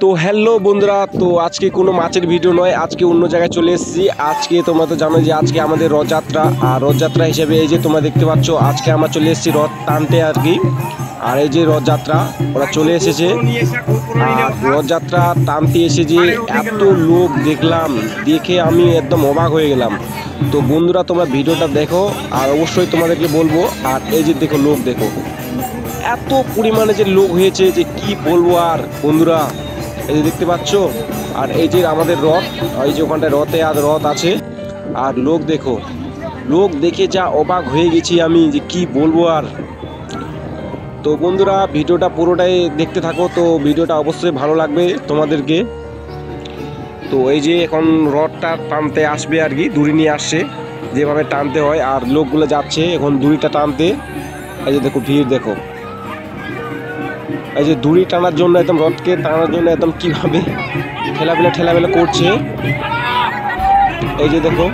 তো হ্যালো বন্ধুরা, তো আজকে কোনো মাছের ভিডিও নয়, আজকে অন্য জায়গায় চলে এসেছি। আজকে তোমরা তো জানো যে আজকে আমাদের রথযাত্রা, আর রথযাত্রা হিসেবে এই যে তোমরা দেখতে পাচ্ছ আজকে আমরা চলে এসেছি রথ টানতে আর কি। আর এই যে রথযাত্রা ওরা চলে এসেছে, আর রথযাত্রা টানতে এসে যে এত লোক দেখলাম, দেখে আমি একদম অবাক হয়ে গেলাম। তো বন্ধুরা তোমরা ভিডিওটা দেখো, আর অবশ্যই তোমাদেরকে বলবো। আর এই যে দেখো লোক, দেখো এত পরিমাণে যে লোক হয়েছে যে কি বলবো। আর বন্ধুরা এই যে দেখতে পাচ্ছ, আর এই যে আমাদের রথ, এই যে ওখানটায় রথে আর রথ আছে, আর লোক দেখো, লোক দেখে যা অবাক হয়ে গেছি আমি যে কি বলবো। আর তো বন্ধুরা ভিডিওটা পুরোটাই দেখতে থাকো, তো ভিডিওটা অবশ্যই ভালো লাগবে তোমাদেরকে। তো এই যে এখন রথটা টানতে আসবে আর কি, দড়ি নিয়ে আসছে, যেভাবে টানতে হয়, আর লোকগুলো যাচ্ছে এখন দড়িটা টানতে। এই যে দেখো ভিড় দেখো, এই যে দড়ি টানার জন্য একদম রথকে টানার জন্য একদম কিভাবে ঠেলাবেলা করছে। এই যে দেখো,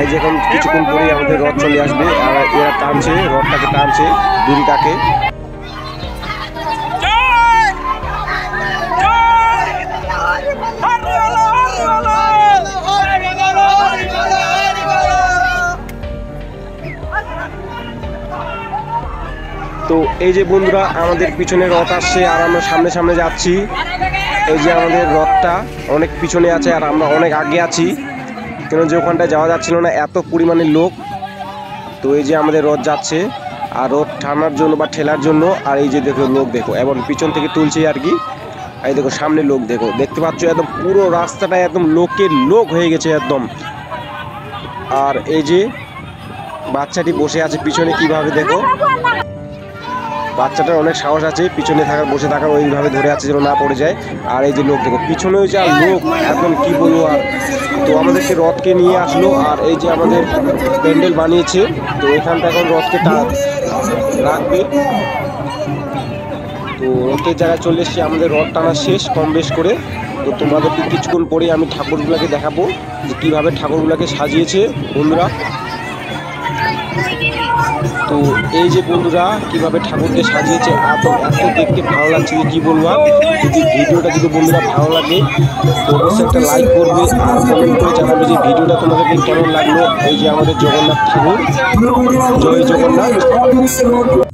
এই যে এখন কিছুক্ষণ পরেই আমাদের রথ চলে আসবে, আর এরা টানছে, রথটাকে টানছে দড়িটাকে। তো এই যে বন্ধুরা আমাদের পিছনে রথ আসছে, আর আমরা সামনে সামনে যাচ্ছি। এই যে আমাদের রথটা অনেক পিছনে আছে, আর আমরা অনেক আগে আছি, কেন যে ওখানটায় যাওয়া যাচ্ছিল না, এত পরিমাণে লোক। তো এই যে আমাদের রথ যাচ্ছে, আর রথ টানার জন্য বা ঠেলার জন্য। আর এই যে দেখো লোক দেখো, এবং পিছন থেকে তুলছে আর কি। এই দেখো সামনে লোক দেখো, দেখতে পাচ্ছ একদম পুরো রাস্তাটা একদম লোকের লোক হয়ে গেছে একদম। আর এই যে বাচ্চাটি বসে আছে পিছনে, কিভাবে দেখো, বাচ্চাটার অনেক সাহস আছে পিছনে থাকার, বসে থাকার, ওইভাবে ধরে আছে যেন না পড়ে যায়। আর এই যে লোক দেখো পিছনেও যা লোক, একদম কি বলবো। আর তো আমাদেরকে রথকে নিয়ে আসলো, আর এই যে আমাদের প্যান্ডেল বানিয়েছে, তো এখানটা এখন রথকে রাখবে। তো রথের জায়গায় চলে এসেছি, আমাদের রথ টানা শেষ কম বেশ করে। তো তোমাদেরকে কিছুক্ষণ পরে আমি ঠাকুরগুলোকে দেখাবো যে কীভাবে ঠাকুরগুলোকে সাজিয়েছে বন্ধুরা। তো এই যে বন্ধুরা কিভাবে ঠাকুরকে সাজিয়েছে, এত দেখতে ভালো লাগছে যে কী বলবো। যদি ভিডিওটা যদি বন্ধুরা ভালো লাগে তো অবশ্যই একটা লাইক করবে, আর কমেন্ট করে জানাবে যে ভিডিওটা তোমাদেরকে কেমন লাগলো। এই যে আমাদের জগন্নাথ ঠাকুর, জয় জগন্নাথ।